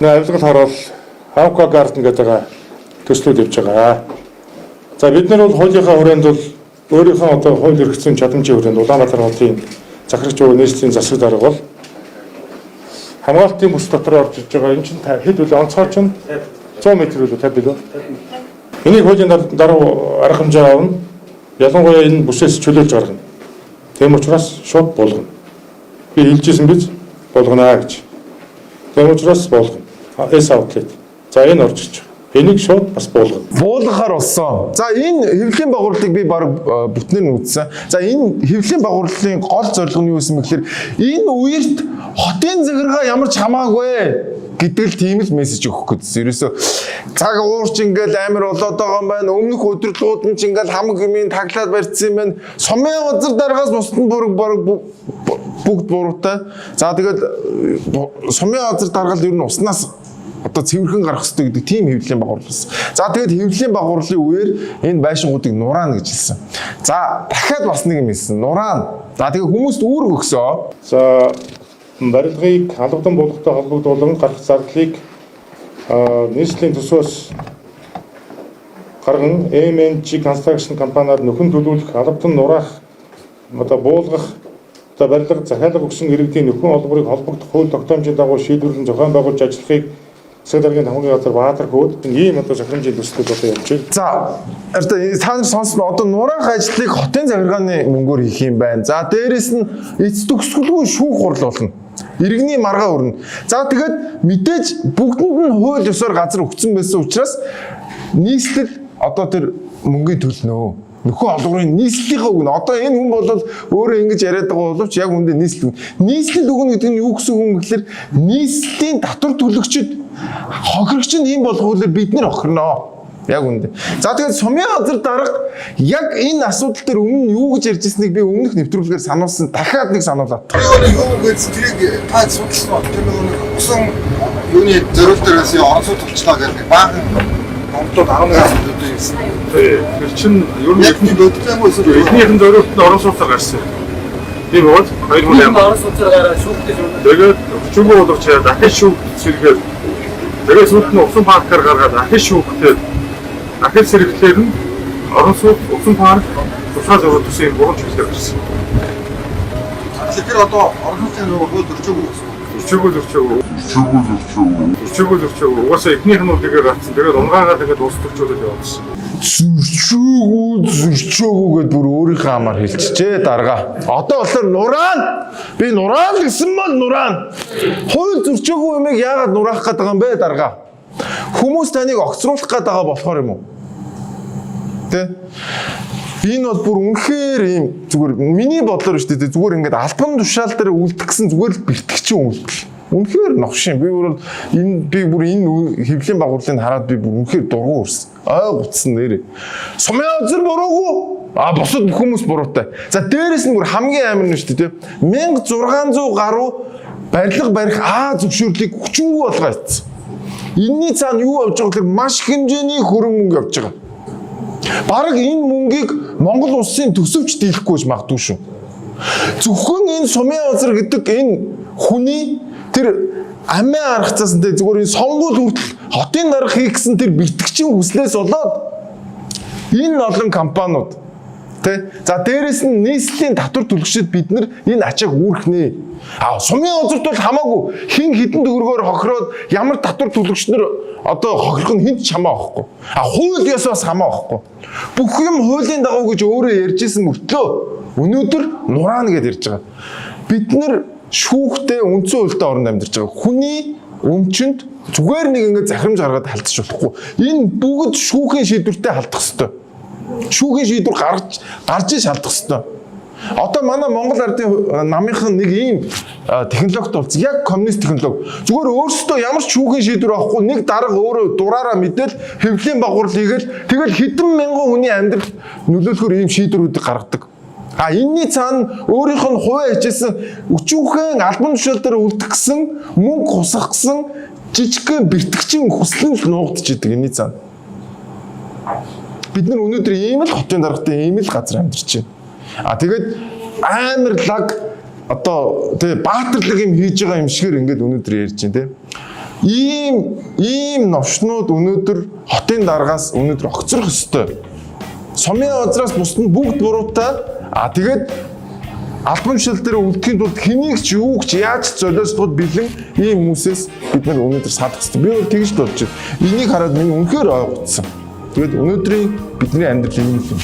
Авилгал харвал Хавка гарден гэдэг байгаа төслүүд явж байгаа. За бид нар бол хуулийнхаа хүрээнд бол өөрийнхөө одоо хууль эрх зүйн чадамжийн хүрээнд Улаанбаатар хотын захирагч өвөө нийслэлийн засаг дарга бол хамгаалтын бүс дотор орж иж байгаа. Энэ чинь хэд үл онцгой чинь 100 м үү 50 билүү. Энийг хуулийн даруй арга хэмжээ авна. Ялангуяа энэ бүсээс чөлөөлж гаргана. Тийм учраас шууд болгоно. Би хэлжсэн биз болгоно гэж. Тийм учраас болгоно. Эс аутлет. За энэ орж иж байгаа. Энийг шууд бас болгоно. Буулгахаар болсон. За энэ хэвлэлийн байгууллагыг би баг бүтнээр нь үзсэн. За энэ хэвлэлийн байгууллагын гол зорилго нь юу гэсэн мэхээр энэ үерт хотын захиргаа ямар ч хамаагүй гэдэг л тийм л мессеж өгөх гэсэн. Ерөөсө цаг уурч ингээл амар болоод байгаа юм байна. Өмнөх өдрөлгүүд нь ч ингээл хамаг хэмээн таглаад барьсан юм байна. Сумын газар дараагаас бусад нь бүгд буруутай. За тэгээд сумын газар дараалал ер нь уснаас одоо цэвэрхэн гарах хэрэгтэй гэдэг тийм хэвлэлийн байгууллага байсан. За тэгээд хэвлэлийн байгууллагын үеэр энэ байшингуудыг нураана гэж хэлсэн. За дахиад бас нэг юм хэлсэн. Нураана. За тэгээд хүмүүст үүрэг өгсөө. За барилгыг албадан болгохтой холбогдуулан гарах зардлыг нийслэлийн төсвөөс гарган MNG Construction компаниар нөхөн төлөвлөх, албадан нураах, одоо буулгах, одоо барилга захиалга өгсөн иргэдийн нөхөн олборыг холбогдох хууль тогтоомжийн дагуу шийдвэрлэн зохион байгуулж ажиллахыг засаг даргын хамгийн газар Баатар хүүд ийм одоо захирамжийн төслүүд одоо явж байна. За та нар сонсно одоо нураах ажлыг хотын захиргааны мөнгөөр хийх юм байна. За дээрэс нь эц төгсгөлгүй шүүх хурал болно. Иргэний маргаа өрнө. За тэгээд мэдээж бүгдэнд нь хууль ёсоор газар өгсөн байсан учраас нийслэл одоо тэр мөнгөний төлнөө. Нөхөн олгорын нийслэлийнхээ өгнө. Одоо энэ хүн бол өөрөө ингэж яриад байгаа боловч яг үндэ нийслэл. Нийслэл өгнө гэдэг нь юу гэсэн үг юм гэхээр нийслэлийн татвар төлөгчд хохирогч нь юм болгохоор бид нар хохирно. Яг үндэ. За тэгээд сумын газар дарга яг энэ асуудал дээр өмнө нь юу гэж ярьж ирснийг би өмнөх нэвтрүүлгээр сануулсан. Дахиад нэг сануулаад. Юу гэж тэрийг та судалсан бол тэр нэг усан юуны зориултаас орон сууц болчлаа гэдэг баахан номтод 11 өдөр ирсэн. Тэр чинь ер нь эхний бодлоо эсвэл эхнийхэн зориулт нь орон сууцаар гарсан. Тийм бол 2008 орон сууцаар гараад шүүхтэй юм. тэгээд өчигөө болгоч дахиж шүүхт сэргээд тэгээд сүүлд нь усан паркаар гаргаад дахиж шүүхтэй дахиж сэргэлээр нь орон сууц усан парк тусгай зураг төсөө буруу чиглэлээр гарсан. тэгэхээр одоо орон сууцын хууль өрчөөгүй гэсэн. Өчигөө угаасаа эхнийх нь үгээр гарсан. Тэгээд унгаагаа тэгээд ус төрчүүлээд явуулсан. Зөрчөөгөө гэдээ бүр өөрийнхөө амаар хэлчихжээ дарга. Одоо болохоор нураана. Би нураана гэсэн бол нураана. Хууль зөрчөөгөө юмыг яагаад нураах гээд байгаа юм бэ дарга? Хүмүүс таныг огцруулах гээд байгаа болохоор юм уу? Тэ? Энэ бол бүр үнэхээр юм зүгээр миний бодлоор шүү дээ зүгээр ингээд албан тушаал дээр үлдгэсэн зүгээр л бэртгэгчийн үйлдэл. Үнэхээр новшин би бүр энэ хэвлэлийн байгууллагыг хараад би бүр үнэхээр дургу өрсөн. Гуцсан нэрээ. Сумын газар буруугүй. Бусад хүмүүс буруутай. За дээрэс нь бүр хамгийн амар нь шүү дээ 1600 гаруй барилга барих зөвшөөрлийг хүчингүй болгоо ийцсэн. Энийний цаана юу явж байгаа гэхээр маш хэмжээний хөрөнгө мөнгө явж байгаа. Бараг энэ мөнгийг Монгол улсын төсөвч дийлэхгүй ч магадгүй шүү. Зөвхөн энэ сумын газар гэдэг энэ хүний тэр амиа аргацаас нь зүгээр энэ сонгуул хүртэл хотын дарга хийх гэсэн тэр бэртгэгчийн хүслээс болоод энэ олон компаниуд тэ за дээрэс нь нийслэлийн татвар төлөгчид бид нар энэ ачааг үүрхнэ. Сумын газарт бол хамаагүй хин хідэн төгрөгөөр хохироод ямар татвар төлөгчнөр одоо хохирох нь хинт ч хамаа авахгүй. Хууль ёсоос хамаа авахгүй. Бүх юм хуулийн дагуу гэж өөрөө ярьжсэн мөртлөө өнөөдөр нураана гэдээ ярьж байгаа. Бид нар шүүхтэй үндсэн хуультай оронд амьдарч байгаа. Хүний өмчөнд зүгээр нэг ингэ захирамж гаргаад халдчих болохгүй. Энэ бүгд шүүхийн шийдвэртэй халдах ёстой. Шүүхийн шийдвэр гарч иж халдах ёстой. Одоо манай Монгол ардын намынхан нэг ийм технологид болсон. Яг коммунист технологи. Зүгээр өөрсдөө ямар ч шүүхийн шийдвэр авахгүй нэг дарга өөрөө дураараа мэдэл хэвлэлийн байгууллага хийгээл тэгэл хэдэн мянган хүний амьдрал нөлөөлөхөөр ийм шийдвэрүүдийг гаргадаг. Энэний цаана өөрийнх нь хувиа хичээсэн өчүүхэн албан тушаал дээр үлдгэсэн мөнгө хусгахсан жижигхэн бэртгэгчийн хүслэн л нуугдчихэдэг энэний цаана. Бид нар өнөөдөр ийм л хотын даргатай ийм л газар амьдарч байна. Тэгээд амар лаг одоо тэгээ баатарлаг юм хийж байгаа юм шигээр ингээд өнөөдөр ярьж байна те. ийм новшнууд өнөөдөр хотын даргаас өнөөдөр огцрох ёстой. Сумын газраас бусд нь бүгд буруутай. Тэгээд албан тушаал дээр үлдэхийн тулд хэнийг ч юуг ч яаж золиослоход бэлэн ийм хүмүүсээс бид нар өнөөдөр салах хэрэгтэй. Би бол тэгж бодож байна. Энийг хараад миний үнэхээр ойлгоцсон. Тэгээд өнөөдрийн бидний амьдрал юм.